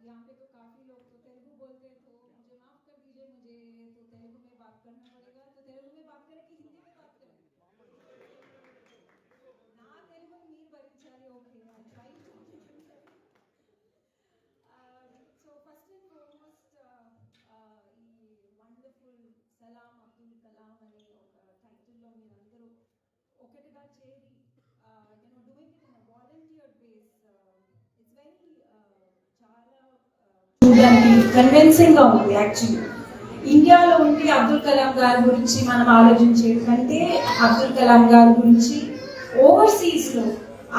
यहाँ पे तो काफी लोग तो तेलुगु बोलते हैं, तो मुझे माफ कर दीजिए, मुझे तो तेलुगु में बात करना पड़ेगा। तो तेलुगु में बात करें कि हिंदी में बात करें? ना तेलुगुని మీరు భరించాలి. Okay, I try to talk in Telugu. So first and foremost ఈ వండర్ఫుల్ సలాం అబ్దుల్ కలాం అనే ఒక టైటిల్లో మీరందరూ ఒకటిగా చేరి doing it in a volunteer base. It's very చాలా చూడడానికి కన్విన్సింగ్ గా ఉంది. యాక్చువల్లీ ఇండియాలో ఉండి అబ్దుల్ కలాం గారి గురించి మనం ఆలోచించేది కంటే అబ్దుల్ కలాం గారి గురించి ఓవర్సీస్ లో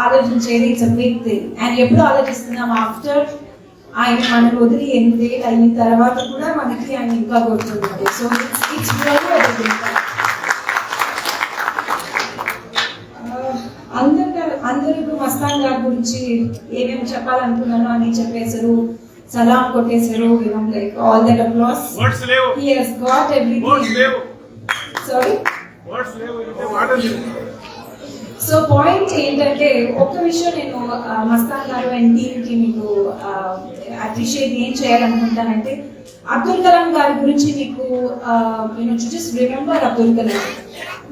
ఆలోచించేది it's a big thing. And ఎప్పుడు ఆలోచిస్తున్నాం ఆఫ్టర్ ఆయన మనకు వదిలి 8 ఏళ్ళు అయిన తర్వాత కూడా మనకి ఆయన ఇంకా గుర్తుంది. సో ఇట్స్ అందరూ ఇప్పుడు మస్తాన్ గారి గురించి ఏమేమి చెప్పాలనుకున్నాను అని చెప్పేశారు, సలాం కొట్టేశారు. Like all that applause. He has got everything. Sorry? So point ఏంటంటే ఒక్క విషయం నేను మస్తాన్ గారు అండ్ టీమ్కి మీకు అప్రిషియేట్ ఏం చేయాలనుకుంటానంటే, అబ్దుల్ కలాం గారి గురించి మీకు జస్ట్ రిమెంబర్ అబ్దుల్ కలాం.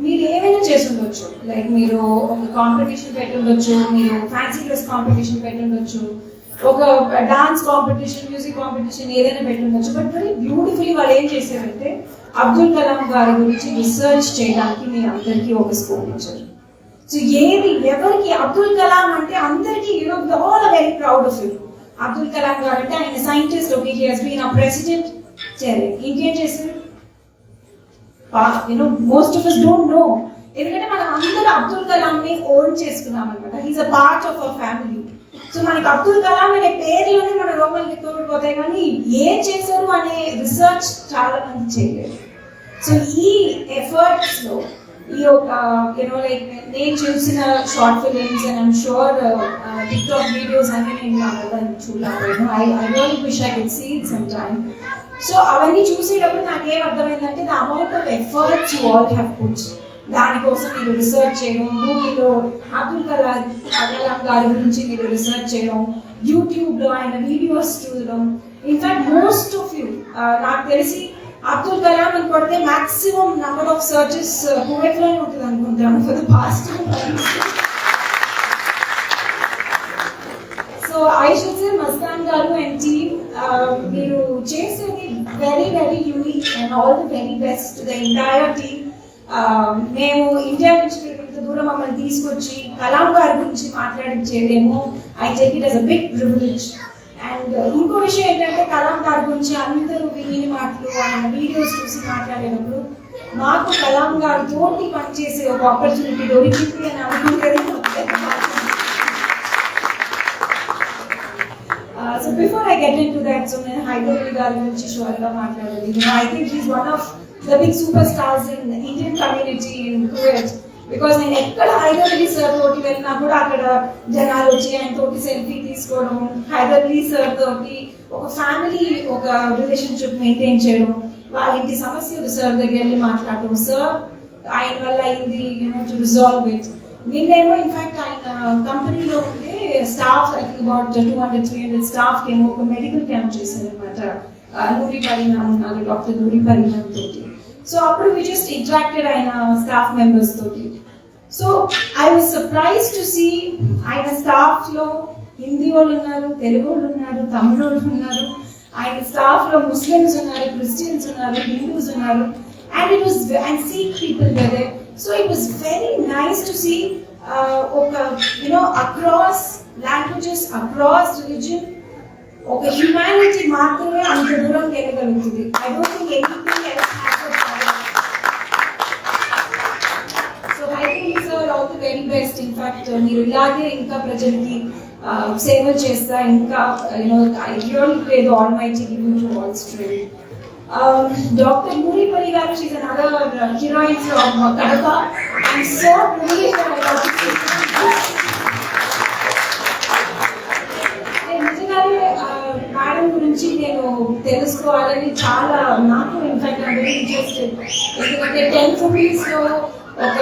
మీరు ఏమైనా చేసి ఉండొచ్చు, లైక్ మీరు ఒక కాంపిటీషన్ పెట్టి ఉండొచ్చు, మీరు ఫ్యాన్సీ డ్రెస్ కాంపిటీషన్ పెట్టి ఉండొచ్చు, ఒక డాన్స్ కాంపిటీషన్, మ్యూజిక్ కాంపిటీషన్ ఏదైనా పెట్టి ఉండొచ్చు. బట్ వెరీ బ్యూటిఫుల్లీ వాళ్ళు ఏం చేశారంటే అబ్దుల్ కలాం గారి గురించి రీసెర్చ్ చేయడానికి మీ అందరికీ ఒక స్కోప్ ఇచ్చారు. సో ఏది ఎవరికి అబ్దుల్ కలాం అంటే అందరికీ all are very proud of you. Abdul Kalam garu అంటే ఆయన scientist, okay, he has been a president. సరే, ఇంకేం చేశారు? Most of us don't know. ఎందుకంటే మనం అందరూ అబ్దుల్ కలాం ని ఓన్ చేసుకున్నాం అనమాట. He's a part of our family. So మనకి అబ్దుల్ కలాం అనే పేరులోనే మన రోమన్లు ఎక్కువడిపోతాయి, కానీ ఏం చేశారు అనే రీసెర్చ్ చాలా మంది చేయలేదు. సో ఈ ఎఫర్ట్స్ లో ఈ ఒక లైక్ నేను చూసిన short films and I'm sure TikTok videos అన్ని నేను చూడలేదు. I really wish I can see it some time. So అవన్నీ చూసేటప్పుడు నాకేం అర్థమైందంటే the amount of efforts you all have put. దానికోసం మీరు రీసెర్చ్ చేయడం, గూగుల్లో అబ్దుల్ కలాం గారి గురించి మీరు రీసెర్చ్ చేయడం, యూట్యూబ్లో ఆయన వీడియోస్ చూడడం. ఇన్ఫాక్ట్ మోస్ట్ ఆఫ్ యూ నాకు తెలిసి అబ్దుల్ కలాం అని కొడితే మాక్సిమం నెంబర్ ఆఫ్ సర్చెస్ కువైట్లోనే ఉంటుంది అనుకుంటాను for the past. So I should say Mastan garu and team, మీరు చేసేది very very unique and all the very best the entire team. మేము ఇండియా నుంచి ఇంత దూరం మమ్మల్ని తీసుకొచ్చి కలాం గారి గురించి మాట్లాడించేదేమో I take it as a big privilege. And ఇంకో విషయం ఏంటంటే కలాం గారి గురించి అందరూ విని మాటలు, ఆయన వీడియోస్ చూసి మాట్లాడేటప్పుడు మాకు కలాం గారితో పనిచేసే ఒక ఆపర్చునిటీ దొరికింది అని అనుకుంటేనే. So before I get into that, so నేను హైదర్ అలీ గారి గురించి షూర్గా మాట్లాడాలి. I think he's one of the big superstars in the Indian community in Kuwait. Because నేను ఎక్కడ హైదర్ అలీ సార్ తోటి వెళ్ళినా కూడా అక్కడ జనాలు వచ్చి ఆయన తోటి సెల్ఫీ తీసుకోవడం, హైదర్ అలీ సార్ తోటి ఒక ఫ్యామిలీ ఒక రిలేషన్షిప్ మెయింటైన్ చేయడం, వాళ్ళ ఇంటి సమస్యలు సార్ దగ్గర వెళ్ళి మాట్లాడటం, సార్ ఆయన వల్ల అయింది టు రిజాల్వ్ ఇట్. నిన్నేమో ఇన్ఫాక్ట్ ఆయన కంపెనీలో ఉంటే స్టాఫ్ అబౌట్ 200-300 స్టాఫ్ ఏమో ఒక మెడికల్ క్యాంప్ చేశారనమాట. నూరి పరిణాం ఉన్నారు, డాక్టర్ నూరి పరిణాం తోటి. సో అప్పుడు వి జస్ట్ ఇంటరాక్టెడ్ ఆయన స్టాఫ్ మెంబర్స్ తోటి. So I was surprised to see ఆయన స్టాఫ్ లో హిందీ వాళ్ళు ఉన్నారు, తెలుగు వాళ్ళు ఉన్నారు, తమిళ వాళ్ళు ఉన్నారు, ఆయన స్టాఫ్ లో ముస్లిమ్స్ ఉన్నారు, క్రిస్టియన్స్ ఉన్నారు, హిందూస్ ఉన్నారు, and it was and Sikh people were there. So it was very nice to see ఒక అక్రాస్ లాంగ్వేజెస్, అక్రాస్ రిలీజియన్ ఒక హ్యూమానిటీ మాత్రమే అంత దూరం వెళ్ళగలుగుతుంది. I don't think anything else has that. So I think sir all the very best. In fact మీరు ఇలాగే ఇంకా ప్రజలకి సేవలు చేస్తా, ఇంకా I really pray the almighty give you to all strength. Dr. Nuri Pari garu, she's another heroine from Kadapa. I'm so pleased that I got to see her. నిజంగానే madam గురించి నేను తెలుసుకోవాలని చాలా, నాకు ఇన్ఫాక్ట్ ఐమ్ వెరీ ఇంట్రెస్టెడ్. ఎందుకంటే 10 మూవీస్లో ఒక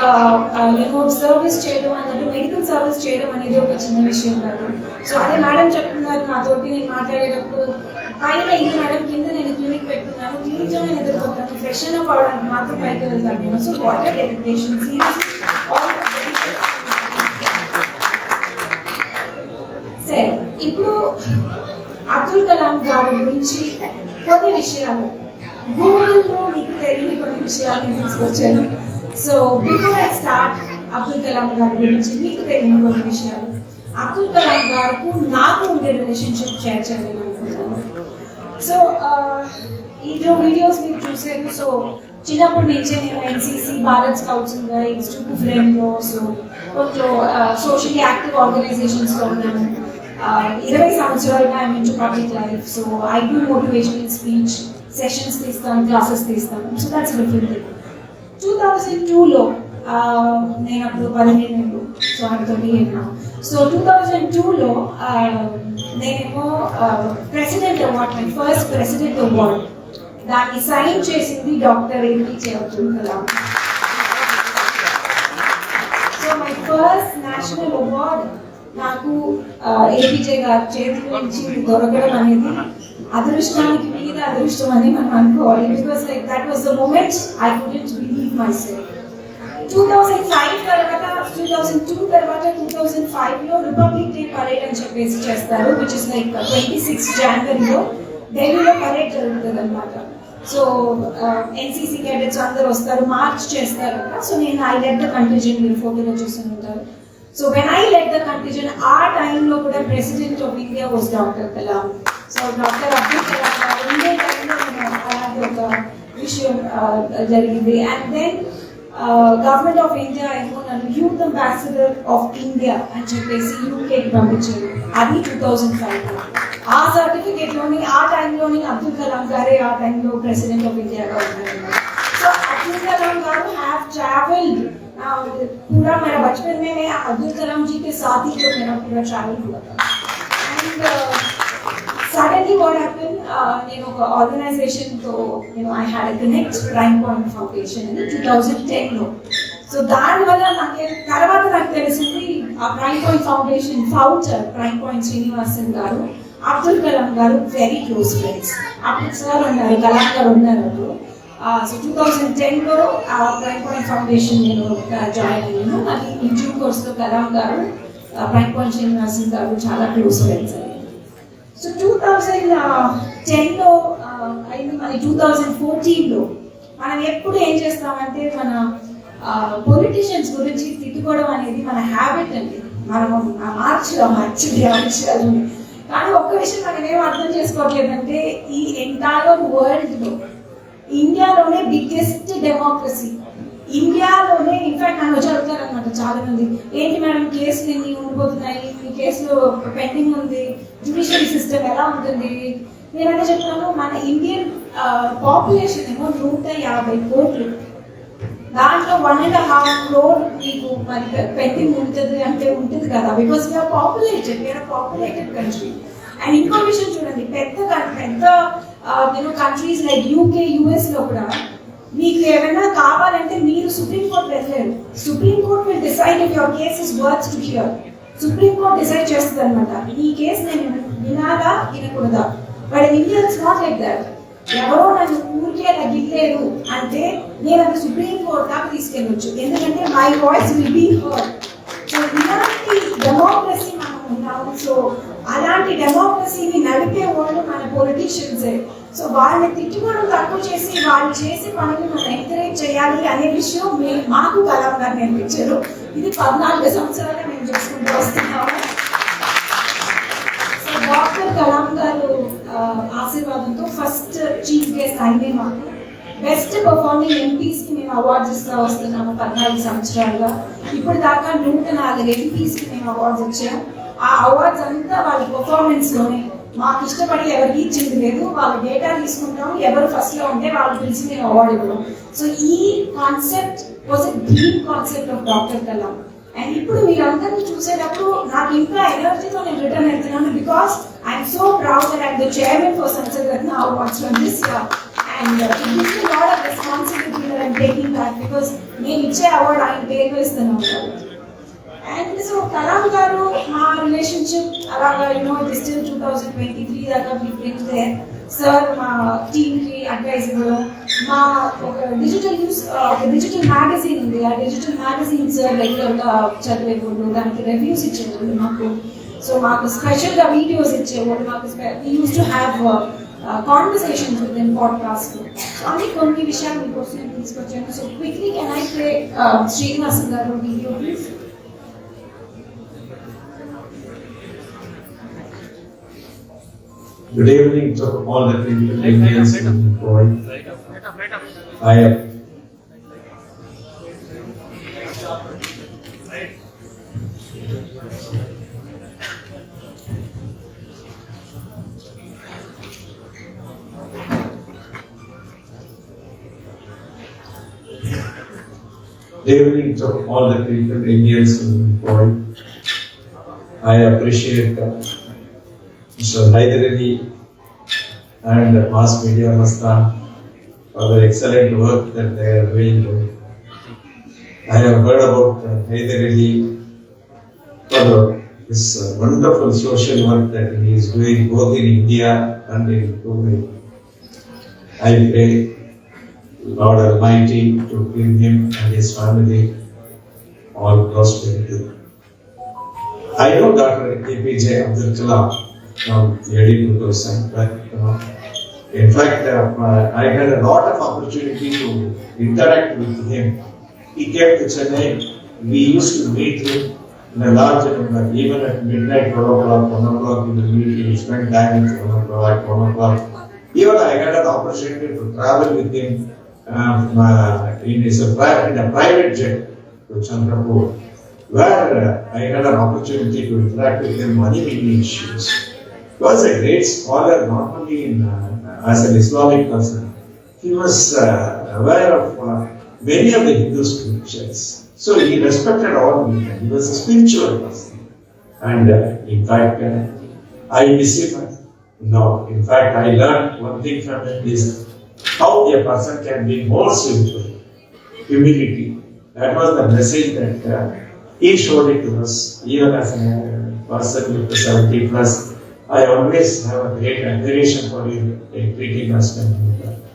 service చేయడం అన్నట్టు మెడికల్ సర్వీస్ చేయడం అనేది ఒక చిన్న విషయం కాదు. సో అదే మేడం చెప్తున్నారు నాతోటి నేను మాట్లాడేటప్పుడు, పైన ఇది మేడం కింద నేను క్లినిక్ పెట్టుకున్నాను, క్లినిక్లో నేను ఎదుర్కొంటాను, ఫ్రెష్ అప్ అవడానికి మాత్రం పైకి వెళ్తాను నేను. సో వాటర్ డెడికేషన్ సరే. ఇప్పుడు అబ్దుల్ కలాం గారి గురించి కొన్ని విషయాలు గూగుల్లో మీకు తెలియని కొన్ని విషయాలు నేను తీసుకొచ్చాను. So before I start Abdul Kalam గారి గురించి మీకు తెలియని కొన్ని విషయాలు, అబ్దుల్ కలాం గారికి నాకు ఉండే రిలేషన్షిప్ షేర్ చేయాలని అనుకుంటున్నాను. సో ఈ వీడియోస్ మీరు చూసారు. సో చిన్నప్పటి నుంచే నేను ఎన్సీసీ, భారత్ స్కౌట్స్ ఇన్స్టిట్యూట్ ఫ్రెండ్లో, సో కొంచెం సోషల్ యాక్టివ్ ఆర్గనైజేషన్స్లో ఉన్నాను. 20 సంవత్సరాలుగా I mean to public life. So I do motivational speech sessions తీస్తాను, క్లాసెస్ తీస్తాను. So that's different thing. 2002లో నేను అప్పుడు 17 సో I'm 38 now. సో 2002లో నేనేమో president award, my first president award, దాన్ని సైన్ చేసింది doctor APJ Abdul Kalam. So my first national award నాకు APJ గారి చేతి నుంచి దొరకడం అనేది అదృష్టానికి మీద అదృష్టం అని మనం అనుకోవాలి. Because like that was the moment I couldn't believe myself. 2005 తర్వాత 2002 తర్వాత 2005లో రిపబ్లిక్ డే పరేడ్ అని చెప్పేసి చేస్తారు, విచ్ ఇస్ లైక్ 26 జనవరిలో ఢిల్లీలో పరేడ్ జరుగుతుంది అనమాట. సో ఎన్సీసీ క్యాడెట్స్ అందరూ వస్తారు, మార్చ్ చేస్తారు. సో నేను ఐ లెడ్ ద కంటింజెంట్, మీరు ఫోటోలో చూస్తుంటారు. So when I led the contingent, ఆ టైంలో కూడా president of India was doctor Kalam. So doctor Abdul Kalam garu ఉండే టైంలో నేను అలాంటి ఒక విషయం జరిగింది. And then government of India ఏమో నన్ను యూత్ అంబాసిడర్ ఆఫ్ ఇండియా అని చెప్పేసి యూకేకి పంపించారు. అది 2005లో. ఆ సర్టిఫికేట్లోని ఆ టైంలోని అబ్దుల్ కలాం గారే ఆ టైంలో ప్రెసిడెంట్ ఆఫ్ ఇండియాగా ఉన్నారు. So Abdul Kalam garu have travelled पूरा मेरा बचपन में अब्दुल कलाम जी के साथ ही जो मेरा पूरा ट्रैवल हुआ था. And suddenly what happened, organization, so I had a connect Prime Point Foundation in 2010 లో. సో దానివల్ల తర్వాత నాకు తెలిసింది ఆ prime point foundation founder prime point Srinivasan గారు, అబ్దుల్ కలాం గారు వెరీ క్లోజ్ ఫ్రెండ్స్. అప్పుడు సార్ ఉన్నారు, కలాం గారు ఉన్నారు అప్పుడు. సో 2010లో ప్రైమ్ పాయింట్ ఫౌండేషన్ నేను జాయిన్ అయ్యాను. అది ఇంటర్వ్యూ కోర్స్లో కలాం గారు, ప్రైమ్ పాయింట్ శ్రీనివాసన్ గారు చాలా క్లోజ్ ఫ్రెండ్స్ అయ్యారు. సో 2010లో అయింది. మరి 2014లో మనం ఎప్పుడు ఏం చేస్తామంటే మన పొలిటీషియన్స్ గురించి తిట్టుకోవడం అనేది మన హ్యాబిట్ అండి. మనం మార్చుదాం యాక్చువల్లీ ఆ విషయాలు. కానీ ఒక్క విషయం మనం ఏం అర్థం చేసుకోవట్లేదంటే ఈ ఎంటైర్ వరల్డ్లో ఇండియాలోనే బిగ్గెస్ట్ డెమోక్రసీ, ఇండియాలోనే ఇన్ఫాక్ట్ నన్ను చదువుతారు అనమాట చాలా మంది, ఏంటి మేడం కేసులు ఎన్ని ఉండిపోతున్నాయి, ఈ కేసులో పెండింగ్ ఉంది, జ్యుడిషియరీ సిస్టమ్ ఎలా ఉంటుంది. నేనంటే చెప్తాను, మన ఇండియన్ పాపులేషన్ ఏమో 150 కోట్లు, దాంట్లో 1.5 crore మీకు మరి పెండింగ్ ఉంటుంది అంటే ఉంటుంది కదా, because we are populated country. And ఇంకో విషయం చూడండి, పెద్ద కంట్రీస్ లైక్ యూకే, యుఎస్లో కూడా మీకు ఏమైనా కావాలంటే మీరు సుప్రీంకోర్టు వెళ్ళలేరు. Supreme court will decide if your case is worth to hear. Supreme court decide చేస్తుంది అనమాట, ఈ కేసు నేను వినాలా వినకూడదా. But in India it's not like that. ఎవరో నన్ను ఊరికే గిల్లేరు అంటే నేను అది సుప్రీంకోర్టు దాకా తీసుకెళ్ళొచ్చు, ఎందుకంటే my voice will be heard. So ఇలాంటి డెమోక్రసీ మనం ఉన్నాము. సో అలాంటి డెమోక్రసీని నడిపే వాళ్ళు మన పొలిటీషియన్సే. సో వాళ్ళని తిట్టుకోవడం తక్కువ చేసి వాళ్ళు చేసే పనులు మనం ఎంకరేజ్ చేయాలి అనే విషయం మాకు కలాం గారు నేర్పించారు. ఇది 14 సంవత్సరాలు మేము చేసుకుంటూ వస్తున్నాము. సో డాక్టర్ కలాం గారు ఆశీర్వాదంతో ఫస్ట్ చీఫ్ గెస్ట్ అయినే మాకు బెస్ట్ పర్ఫార్మింగ్ ఎంపీస్కి మేము అవార్డ్స్ ఇస్తూ వస్తున్నాము 14 సంవత్సరాలుగా. ఇప్పుడు దాకా 104 ఎంపీస్కి మేము అవార్డ్స్ ఇచ్చాము. ఆ అవార్డ్స్ అంతా వాళ్ళ పర్ఫార్మెన్స్లోనే, మాకు ఇష్టపడి ఎవరికి ఇచ్చింది లేదు. వాళ్ళ డేటా తీసుకుంటాం, ఎవరు ఫస్ట్లో ఉంటే వాళ్ళు పిలిచి మేము అవార్డు ఇవ్వడం. సో ఈ concept was a dream concept of doctor Kalam. And ఇప్పుడు మీరందరినీ చూసేటప్పుడు నాకు ఇంకా ఎనర్జీతో నేను రిటర్న్ వెళ్తున్నాను, because I'm so proud that I'm the chairman for Sansad Ratna awards from this year. And it gives me a lot of responsibility that I'm taking back because నేను ఇచ్చే award ఆయన పేరు ఇస్తున్నాను. And so Kalam garu మా relationship అలాగా it is still 2023 దాకా we been there. Sir మా team కి అడ్వైస్ ఇవ్వడం, మా ఒక డిజిటల్ మ్యాగజైన్ ఉంది, ఆ డిజిటల్ మ్యాగజైన్ సార్ రెగ్యులర్ గా చదివేవాళ్ళు, దానికి రివ్యూస్ ఇచ్చేవాళ్ళు మాకు. సో మాకు స్పెషల్ గా వీడియోస్ ఇచ్చేవాళ్ళు, మాకు we used to have conversations with them podcast. So అన్ని కొన్ని విషయాలు మీకోసం నేను తీసుకొచ్చాను. So quickly can I play Srinivasan garu video please. Good evening to all the Indians in Kuwait. I am Good evening to all the Indians in Kuwait. I appreciate Mr. Haider Ali and the mass media Mastan for the excellent work that they are doing. I have heard about Haider Ali for this wonderful social work that he is doing both in India and in Kuwait. I pray Lord Almighty to give him and his family all prosperity. I know Dr. APJ Abdul Kalam from early 2000, but in fact, I had a lot of opportunity to interact with him. He came to Chennai. We used to meet him in a large number, even at midnight, 12 o'clock, 1 o'clock, we will meet him, spend time with 1 o'clock, 1 o'clock. Even I had an opportunity to travel with him in a private jet to Chandrapur, where I had an opportunity to interact with him on many issues. He was a great scholar, not only as an Islamic person. He was aware of many of the Hindu scriptures. So he respected all women. He was a spiritual person. And in fact, I miss him. No, in fact, I learned one thing from him is how a person can be more simple. Humility. That was the message that he showed it to us. Even as a person with 70 plus, I always have a great admiration for him in treating us.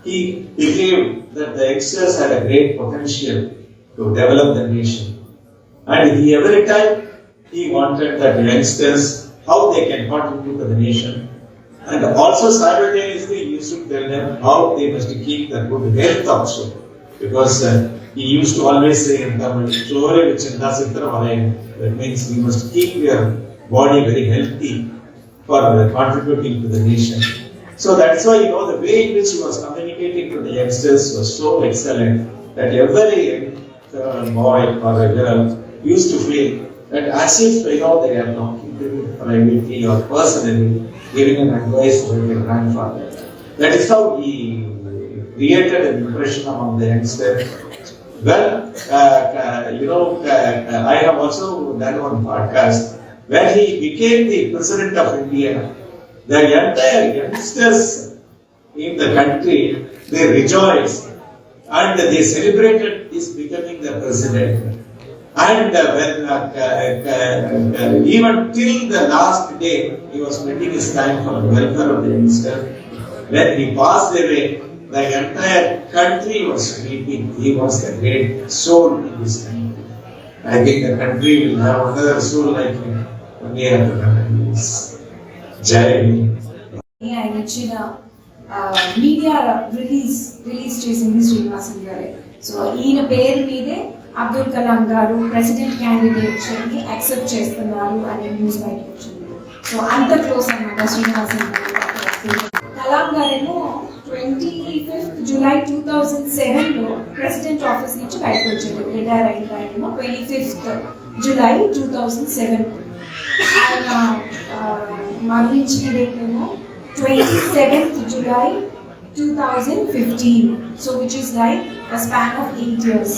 He believed that the youngsters had a great potential to develop the nation. And every time he wanted that youngsters, how they can contribute to the nation. And also simultaneously he used to tell them how they must keep the good health also. Because he used to always say in Tamil, that means we must keep your body very healthy for contributing to the nation. So that's why, the way in which he was communicating to the youngsters was so excellent that every boy or a girl used to feel that as if, they are talking to him privately or personally, giving an advice to their grandfather. That is how he created an impression among the youngsters. Well, I have also done one podcast. When he became the President of India, the entire youngsters in the country, they rejoiced and they celebrated his becoming the President. And even till the last day, he was spending his time for the welfare of the youngster. When he passed away, the entire country was weeping. He was a great soul in this country. I think the country will have another soul like him. Jai Hind. ఆయన ఇచ్చిన media release చేసింది శ్రీనివాసన్ గారే. So ఈయన పేరు మీదే అబ్దుల్ కలాం గారు president candidate ని accept చేస్తున్నారు అనే న్యూస్ బయటకు వచ్చింది. సో అంత క్లోజ్ అన్నమాట శ్రీనివాసన్ గారు. కలాం గారేమో 25th July 2007 ప్రెసిడెంట్ ఆఫీస్ నుంచి బయటకు వచ్చారు. రిటైర్ అయిన ఆయనేమో 25th July 2007. ఆయన మరణించిన డేట్ ఏమో 27th July 2015. So which is like a span of 8 years.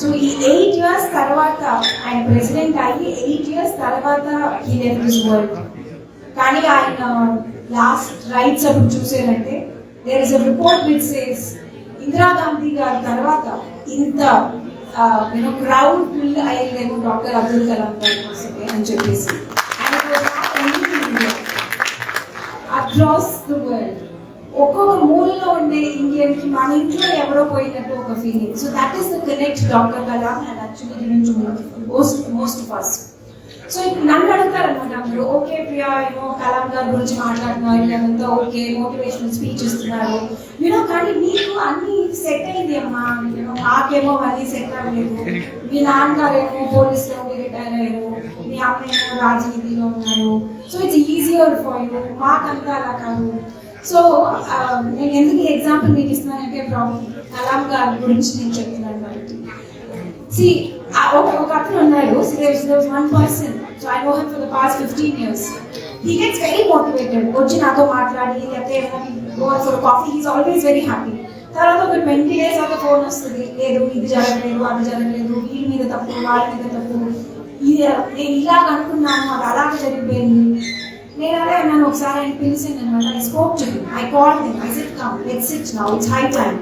So ఈ 8 years తర్వాత ఆయన ప్రెసిడెంట్ అయ్యి 8 years తర్వాత he left this world. కానీ ఆయన లాస్ట్ రైట్స్ అప్పుడు చూసారంటే there is a report which says Indira Gandhi గారి తర్వాత ఇంత క్రౌడ్ ఫుల్ అయ్యేదేమో డాక్టర్ అబ్దుల్ కలాం గారి కోసమే అని చెప్పేసి అక్రాస్ ద వరల్డ్ ఒక్కొక్క మూలలో ఉండే ఇండియన్ కి మన ఇంట్లో ఎవరో పోయినట్టు ఒక feeling. So that is the connect doctor Kalam and actually given to most of us. So ఇప్పుడు నన్ను అడుగుతారనమాట అందరూ, ఓకే ప్రియా కలాం గారి గురించి మాట్లాడుతున్నారు, ఇదంతా ఓకే మోటివేషనల్ స్పీచ్ ఇస్తున్నారు కానీ మీకు అన్ని సెట్ అయింది అమ్మా, మాకేమో అన్ని సెట్ అవ్వలేదు. మీ నాన్నగారేమో పోలీసులో రిటైర్ అయ్యారు, మీ అమ్మ ఏమో రాజనీతిలో ఉన్నారు. So it's easier for you, మాకంతా అలా కాదు. సో నేను ఎందుకు ఎగ్జాంపుల్ మీకు ఇస్తున్నానంటే కలాం గారి గురించి నేను చెప్తున్నాను కాబట్టి. See, ఒక అతను ఉన్నాడు, there was one person, so I know him for the past 15 years. He gets very motivated. వచ్చి నాతో మాట్లాడి లేకపోతే go for a coffee, he's always very happy. తర్వాత ఒక 20 days ఒక ఫోన్ వస్తుంది, లేదు ఇది జరగలేదు అది జరగలేదు, వీడి మీద తప్పు వాళ్ళ మీద తప్పు, నేను ఇలాగ అనుకున్నాను అది అలాగ జరిగిపోయింది. నేను అదే అన్నాను, ఒకసారి ఆయన పిలిచాను అనమాట. I spoke to him, I called him, I said come let's sit now, it's high time.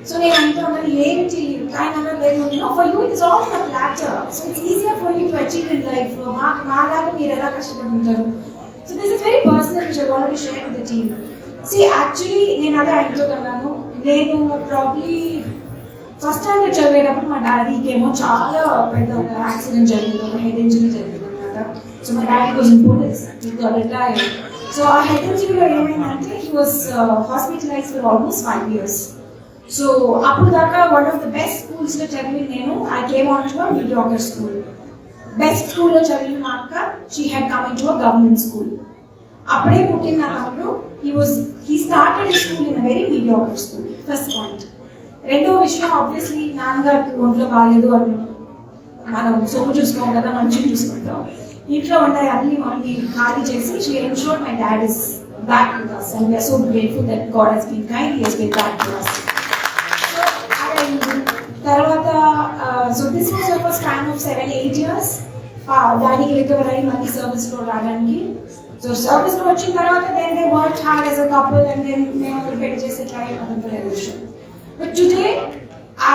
So నేను అంటున్నాను ఏంటి ఆయన లేదు, for you it is all the latter, so it's easier for you to achieve in life. మాలాగా మీరు ఎలా కష్టపడి ఉంటారు. So this is very personal which I wanted to share with the team. See actually నేను అదే ఆయనతో అన్నాను, నేను ప్రాబ్లీ ఫస్ట్ స్టాండర్డ్ చదివేటప్పుడు మా డాడీకి ఏమో చాలా పెద్ద ఒక యాక్సిడెంట్ జరిగింది, ఒక హెడ్ ఇంజరీ జరిగింది అనమాట. సో మా daddy was in police, retired. So ఆ హెడ్ ఇంజరీలో ఏమైందంటే he was hospitalised for almost 5 years. So అప్పుడు దాకా one of the best schools లో చదివి నేను I came on to mediocre school. Best స్కూల్లో చదివిన మా అక్క she had come in to a government school. అప్పుడే పుట్టిన నా తమ్ముడు he started school in a very mediocre school. First point. రెండో విషయం, ఆబ్వియస్లీ నాన్నగారికి ఒంట్లో బాగాలేదు అని మనం సొమ్ము చూసుకోం కదా, మంచిగా చూసుకుంటాం. ఇంట్లో ఉండే అన్ని ఖాళీ చేసి she ensured my dad is back with us and we are so grateful that God has been kind, he has been back to us. తర్వాత సో దిస్ వాజ్ ఒక స్పాన్ ఆఫ్ 7-8 years. దానికి రికవర్ అయ్యి మళ్ళీ సర్వీస్లో రావడానికి. So సర్వీస్లో వచ్చిన తర్వాత then they work hard as a couple and then మేము పెళ్లి చేసే ట్రై అదంతా విషయం. But today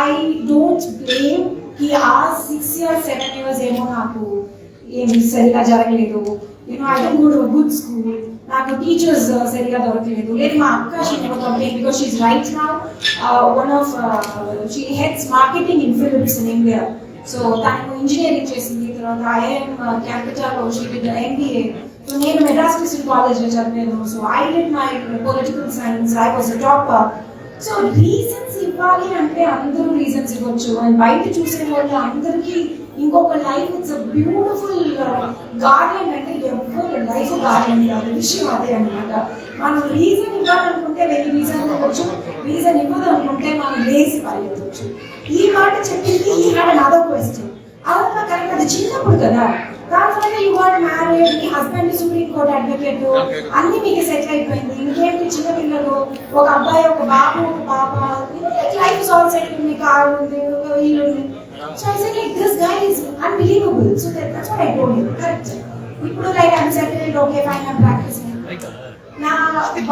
I don't blame కి ఆ 6 years 7 years ఏమో నాకు ఏమి సరిగా జరగలేదు. I don't go to a good school, నాకు టీచర్స్ సరిగా దొరకలేదు. లేదు మా అక్క she never complaint because she is right now one of she heads marketing in Philips in India. So తను ఇంజనీరింగ్ చేసింది, తర్వాత ఐఐఎం క్యాపిటల్లో షీ డిడ్ ఎంబీఏ. సో నేను మెడ్రాస్ క్రిస్టియన్ కాలేజ్లో చదివాను. So I did my political science, I was a topper. So reasons ఇవ్వాలి అంటే అందరూ రీజన్స్ ఇవ్వచ్చు, అండ్ బయట చూసే వాళ్ళు అందరికీ ఇంకొక life it's a beautiful garden అంటే ఎవరు లైఫ్ గార్డెన్ కాదు, విషయం అదే అనమాట. మనం రీజన్ ఇవ్వాలనుకుంటే వెరీ రీజన్ ఇవ్వచ్చు, రీజన్ ఇవ్వదు అనుకుంటే మనం లేసి పాల్గొనవచ్చు. ఈ మాట చెప్పింది ఈ హ్యాడ్ అనదర్ క్వశ్చన్. అవునా కరెక్ట్, అది చిన్నప్పుడు కదా. దాని తర్వాత you got married, me husband supreme court advocate, అన్ని మీకు సెటిల్ అయిపోయింది. ఇంకేంటి చిన్న పిల్లలు, ఒక అబ్బాయి ఒక బాబు ఒక పాప, life is all settle, me car ఉంది, ఇల్లు ఉంది. So I said like this guy is unbelievable. So that's what I told him. Correct. ఇప్పుడు like I'm settled, okay fine, I'm practicing. నా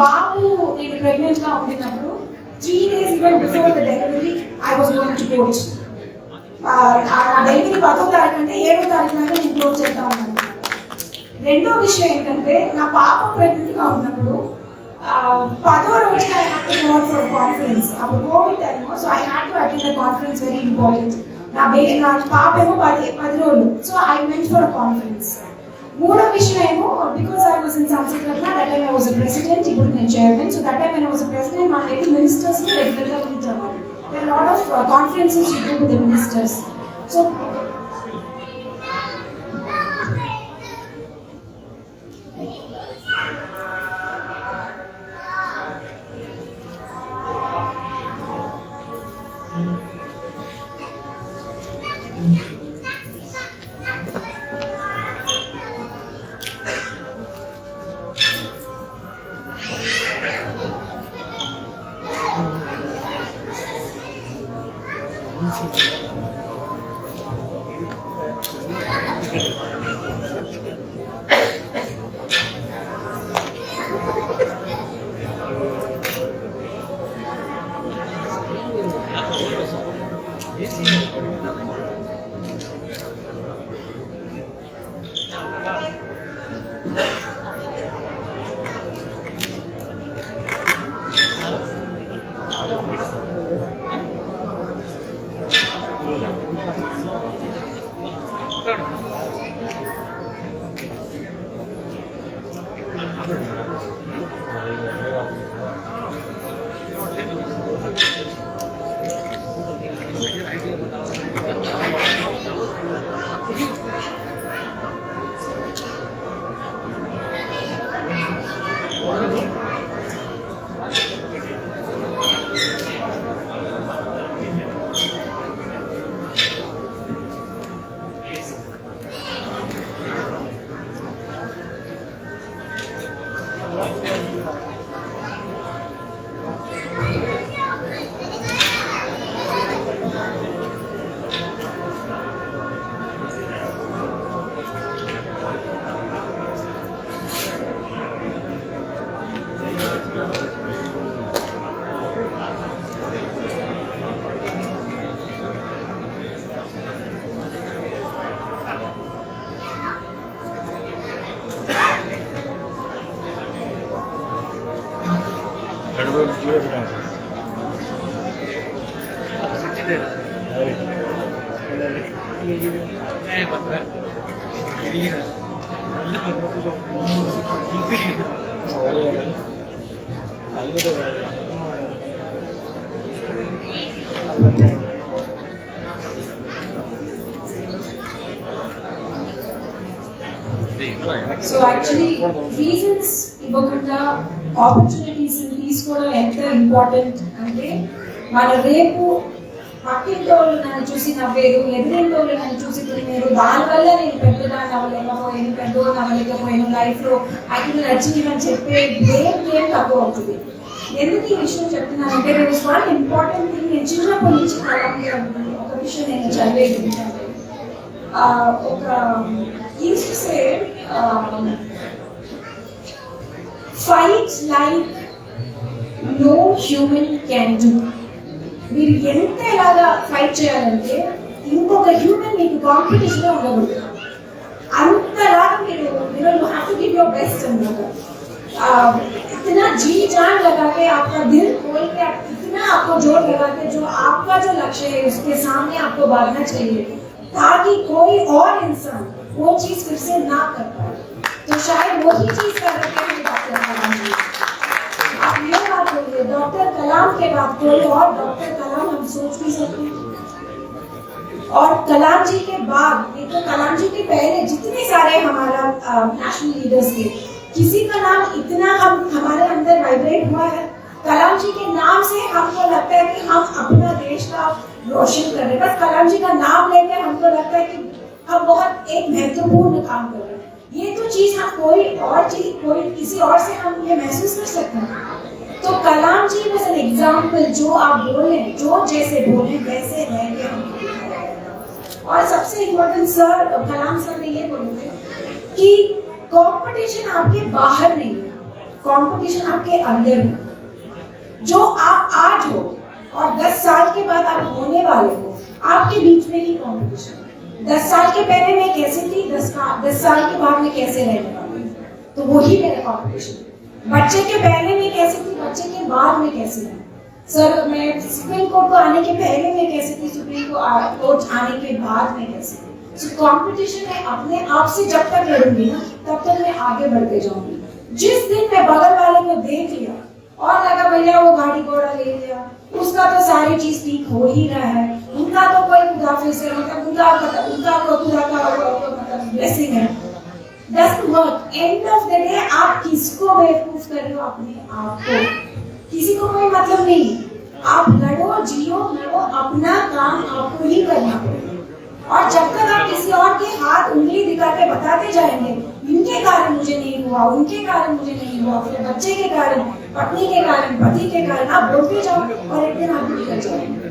బాబు నేను ప్రెగ్నెంట్ గా ఉన్నప్పుడు 3 days even before the delivery I was going to coach. నా delivery 10వ తారీఖు అంటే 7వ తారీఖు నాక నేను కోచ్ చేస్తా ఉన్నాను. రెండో విషయం ఏంటంటే నా పాప ప్రెగ్నెంట్ గా ఉన్నప్పుడు 10వ రోజు I had to go for a conference. అప్పుడు Covid time, so I had to attend a conference, very important. నా పాప ఏమో 10 రోజులు. So I went for a conference. మూడో విషయం ఏమో బికాస్ ఐ వాజ్ ఇన్ సంస్కృత, that time I was a president, ఇప్పుడు నేను chairman. So that time I was a president, మా హెడ్ మినిస్టర్స్ రెగ్యులర్గా ఉంటాము. There lot of conferences you do with the ministers. So So actually reasons ఇవ్వకుండా opportunities తీసుకోవడం ఎంత important అంటే మన రేపు పక్కింటోళ్ళు నన్ను చూసి నవ్వేరు, ఎదురింటోళ్ళు నన్ను చూసి తినేరు, దానివల్ల నేను పెద్దదాన్ని అవ్వలేకపోయాను, పెద్దోళ్ళు అవ్వలేకపోయాను, లైఫ్లో అఖిల్ అచీవ్ అని చెప్పే బ్లేమ్ తక్కువ అవుతుంది. ఎందుకు ఈ విషయం చెప్తున్నానంటే there was one important thing నేను చిన్నప్పటి నుంచి ఒక విషయం నేను చదివేది ఒక used to say fight like no human can do. మీరు ఎంత ఎలాగా ఫైట్ చేయాలంటే ఇంకొక హ్యూమన్ మీకు కాంపిటీషన్ లో ఉండకూడదు, అంతలాగా మీరు you have to give your best అన్నమాట. इतना जी जान लगा के आपका दिल खोल के आप इतना आपको जोर लगा के जो आपका जो लक्ष्य है उसके सामने आपको भागना चाहिए ताकि कोई और इंसान वो चीज फिर से ना कर पाए. तो शायद वही चीज कर रहे हैं डॉक्टर कलाम जी. आप ये बात बोलिए डॉक्टर कलाम के बाद कोई और डॉक्टर कलाम हम सोच भी सकते हैं. और कलाम जी के बाद ये तो कलाम जी के पहले जितने सारे हमारा नेशनल लीडर्स थे, किसी का नाम इतना हमारे अंदर वाइब्रेट हुआ है. कलाम जी के नाम से हमको लगता है कि हम अपना देश का रोशन कर रहे हैं. बस कलाम जी का नाम लेकर हमको लगता है कि हम बहुत एक महत्वपूर्ण काम कर रहे हैं. ये तो चीज हम कोई किसी और से हम ये महसूस कर सकते हैं. तो कलाम जी वॉज एन एग्जाम्पल. जो आप बोले, जो जैसे बोले वैसे रह के हम. और सबसे इम्पोर्टेंट सर कलाम सर ने ये बोले कि कंपटीशन आपके बाहर नहीं है, कंपटीशन आपके अंदर है. जो आप आज हो और 10 साल के बाद आप होने वाले हो, आपके बीच में ही कंपटीशन. 10 साल के पहले मैं कैसे थी, 10 साल के बाद मैं कैसे रहने वाली हूँ, तो वही मेरा कंपटीशन. बच्चे के पहले मैं कैसे थी, बच्चे के बाद में कैसे हूँ. सर मैं सुप्रीम कोर्ट को आने के पहले मैं कैसे थी, सुप्रीम कोर्ट आने के बाद में कैसे थी. So कंपटीशन है अपने आप से. जब तक लड़ूंगी ना तब तक मैं आगे बढ़ते जाऊंगी. जिस दिन मैं बगल वाले को देख लिया और लगा भैया वो गाड़ी घोड़ा ले लिया, उसका तो सारी चीज ठीक हो ही रहा है, उनका तो कोई मुदाफे से मतलब उनका तो खुदा का मतलब ब्लेसिंग है. Doesn't work. End of the day आप किसको बेवकूफ कर रहे हो, अपने आप को. किसी को कोई मतलब नहीं. आप लड़ो, जियो, लड़ो, अपना काम आपको ही करना पड़ेगा. और जब तक आप किसी और के हाथ उंगली दिखा के बताते जाएंगे इनके कारण मुझे नहीं हुआ, उनके कारण मुझे नहीं हुआ, फिर बच्चे के कारण, पत्नी के कारण, पति के कारण, आप बोलते जाओ और एक दिन आप निकल जाएंगे,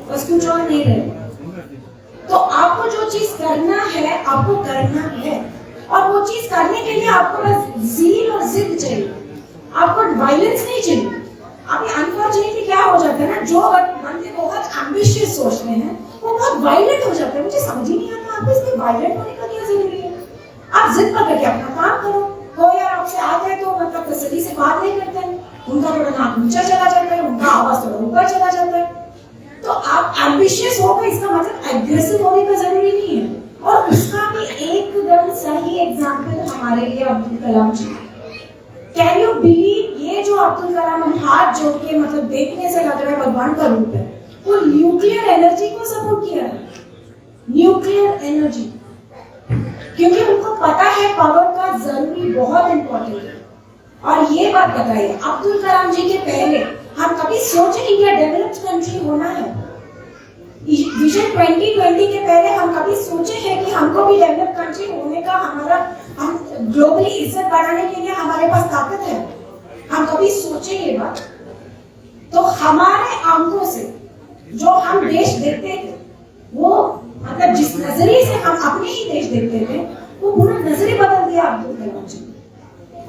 बस कुछ और नहीं रहे. तो आपको जो चीज करना है आपको करना है, और वो चीज करने के लिए आपको बस ज़ील और जिद चाहिए, आपको वायलेंस नहीं चाहिए. अभी अनफॉर्चुनेटली क्या हो जाता है ना, जो बंदे बहुत एम्बिशियस सोचते हैं वो बहुत वायलेंट हो जाते हैं. मुझे समझ ही नहीं आता आपको इसमें वायलेंट होने का क्या जरूरी है. आप जिद पकड़ के अपना काम करो. हो यार आपसे आते हैं तो मतलब तसल्ली से बात नहीं करते हैं, उनका थोड़ा नाक नीचा चला जाता है, उनका आवाज थोड़ा ऊपर चला जाता है. तो आप एम्बिशियस हो गए इसका मतलब एग्रेसिव होने का जरूरी नहीं है. और हमारे लिए अब्दुल कलाम जी। कैन यू बिलीव ये जो अब्दुल कलाम हम हाथ जोड़ के मतलब देखने से लग रहा है भगवान का रूप है, वो न्यूक्लियर एनर्जी को सपोर्ट किया है, न्यूक्लियर एनर्जी, क्योंकि उनको पता है पावर का जरूरी बहुत इंपॉर्टेंट है। और ये बात बताइए, अब्दुल कलाम जी के पहले हम कभी सोचे इंडिया डेवलप्ड कंट्री होना है? विजन 2020 के पहले हम कभी सोचे हैं कि हमको भी डेवलप कंट्री होने का, हमारा हम ग्लोबली इज्जत बढ़ाने के लिए हमारे पास ताकत है? हम कभी सोचे ये बात? तो हमारे आंखों से जो हम देश देखते थे, वो मतलब जिस नजरिए से हम अपने ही देश देखते थे, वो पूरा नजरिया बदल दिया अब्दुल कलाम जी।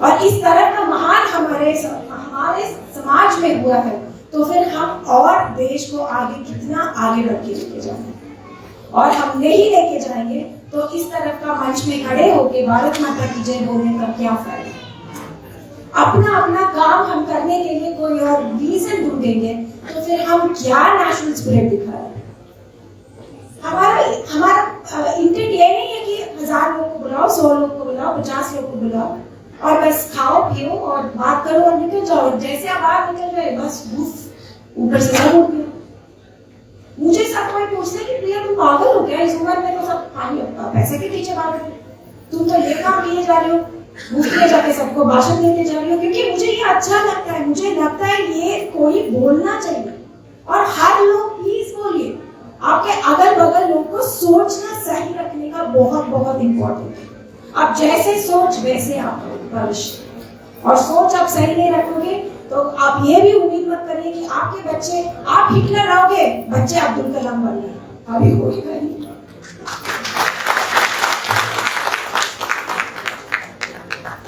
और इस तरह का महान हमारे समाज में हुआ है, तो फिर हम और देश को आगे कितना आगे बढ़ के लेके जाएंगे। और हम नहीं लेके जाएंगे तो इस तरफ का मंच में खड़े होके भारत माता की जय बोलने का क्या फायदा? अपना अपना काम हम करने के लिए कोई और रीजन ढूंढेंगे तो फिर हम क्या नेशनल स्पिरिट दिखा रहे हैं? हमारा इंटेंट ये नहीं है कि 1000 लोग को बुलाओ, 100 लोग को बुलाओ, 50 लोग को बुलाओ और बस खाओ पियो और बात करो और निकल जाओ। जैसे आप बाहर निकल गए बस ऊपर से सब उठ गया। मुझे सब कोई पूछते कि प्रिया तुम पागल हो क्या? इस उम्र में तो सब पानी होता, पैसे के पीछे भाग रहे, तुम तो ये काम किए जा रहे हो, मुफ्त जाके सबको भाषण देते जा रही हो। क्योंकि मुझे ये अच्छा लगता है, मुझे लगता है ये कोई बोलना चाहिए। और हर लोग प्लीज बोलिए, आपके अगल बगल लोग को सोचना सही रखने का बहुत बहुत इंपॉर्टेंट है। आप जैसे सोच वैसे आप भविष्य, और सोच आप सही नहीं रखोगे तो आप ये भी उम्मीद मत करिए कि आपके बच्चे, आप हिटलर रहोगे, बच्चे अब्दुल कलाम बन गए, अभी होगा नहीं।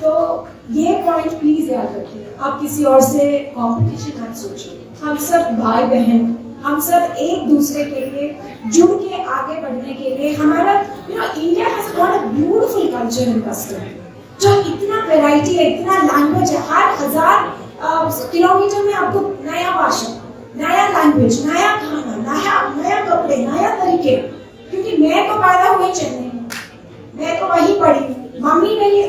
तो ये पॉइंट प्लीज याद रखिए। आप किसी और से कंपटीशन मत सोचिए। हम सब भाई बहन, हम सब एक दूसरे के लिए जुड़ के आगे बढ़ने के लिए, हमारा India has got a beautiful culture and custom, जो इतना वैरायटी है, इतना लैंग्वेज है, हर 1000 किलोमीटर में आपको नया भाषा, नया लैंग्वेज, नया खाना, नया कपड़े, नया तरीके। क्योंकि मैं तो पैदा हुई चेन्नई में, मैं तो वहीं पढ़ी, मम्मी मेरी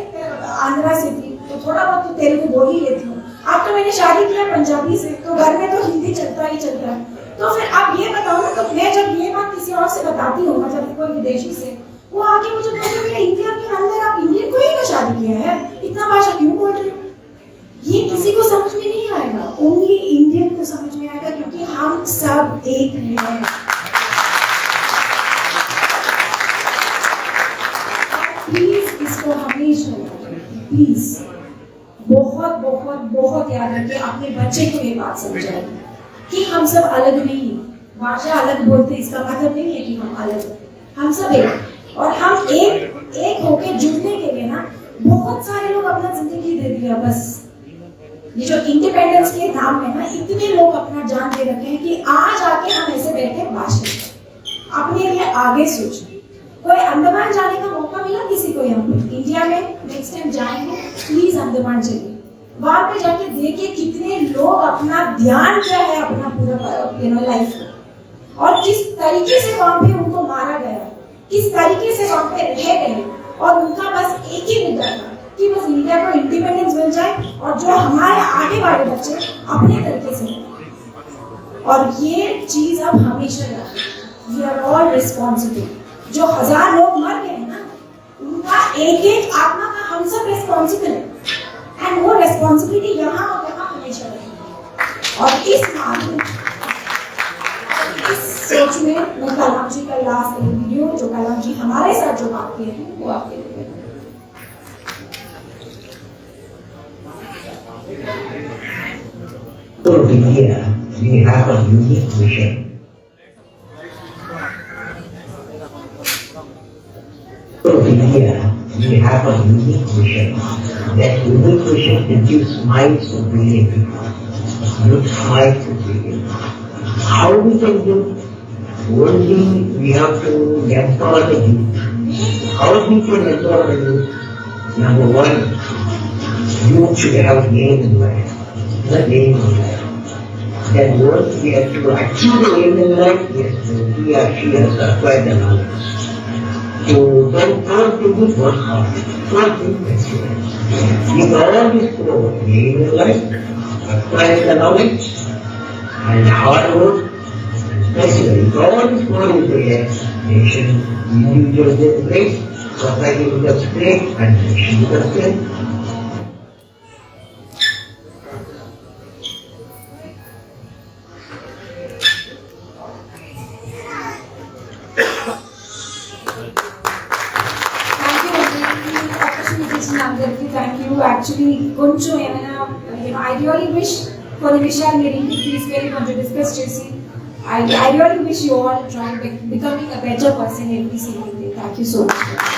आंध्रा से थी तो थोड़ा बहुत तो तेलुगु बोल ही लेती हूँ। अब तो मैंने शादी किया पंजाबी से, तो घर में तो हिंदी चलता ही चलता है। तो फिर आप ये बताओ ना, तो मैं जब ये बात किसी और से बताती हूँ, मतलब कोई विदेशी से, वो आके मुझे बोलते हैं इंडिया के अंदर आप इंडियन को ही ना शादी किया है, इतना भाषा क्यों बोल रहे हो? ये किसी को समझ में नहीं आएगा, ओनली इंडियन को समझ में आएगा, क्योंकि हम सब एक हैं। प्लीज इसको हमेशा प्लीज बहुत बहुत बहुत याद रखिए, अपने बच्चे को ये बात समझाइए कि हम सब अलग नहीं हैं। भाषा अलग बोलते इसका मतलब नहीं है कि हम अलग हैं, हम सब एक। और हम एक होके जुड़ने के लिए ना बहुत सारे लोग अपना जिंदगी दे दिया। बस ये जो इंडिपेंडेंस के नाम में ना इतने लोग अपना जान दे रखे हैं कि आज आके हम ऐसे बैठे भाषण अपने लिए आगे सोचें। कोई अंडमान जाने का मौका मिला किसी को यहाँ पे इंडिया में, नेक्स्ट टाइम जाएंगे प्लीज अंडमान जाइए, वहां पे जाके देखिए कितने लोग अपना ध्यान क्या है अपना पूरा लाइफ में, और किस तरीके से वहां पे उनको मारा गया, किस तरीके से वहां पे रह गए, और उनका बस एक ही मुद्दा था कि बस इंडिया को इंडिपेंडेंस मिल जाए और जो हमारे आगे वाले बच्चे अपने तरीके से। और ये चीज अब हमेशा रखें, वी आर ऑल रिस्पॉन्सिबल। जो 1000 लोग मर गए ना, उनका एक एक आत्मा का हम सब रिस्पॉन्सिबल है, एंड वो रिस्पॉन्सिबिलिटी यहाँ और यहाँ हमेशा रहेगी। और इस मामले इस सोच में मैं कलाम जी का लास्ट वीडियो, जो कलाम जी हमारे साथ जो बात किए हैं, वो आपके लिए So here we have a unique vision. So here we have a unique vision. That unique vision can give smiles to brilliant people. Give smiles to brilliant people. How we can do? Only we have to empower the youth. How we can empower the youth? Number one, youth should have aim in life. The aim in life. Then once we have to achieve the aim in life, yes, he or she has acquired the knowledge. So don't do good work hard. Don't do excellence. With all this growth, gain life, acquire the knowledge, and hard work, especially with all this growth into a nation, individuals get great, society becomes great, and nation becomes great. Thank you. Actually, కొంచెం ఏమైనా I really wish కొన్ని విషయాలు మీరు ఇంటికి తీసుకెళ్ళి కొంచెం discuss చేసి I really wish you all try becoming a better person every single day. Thank you so much.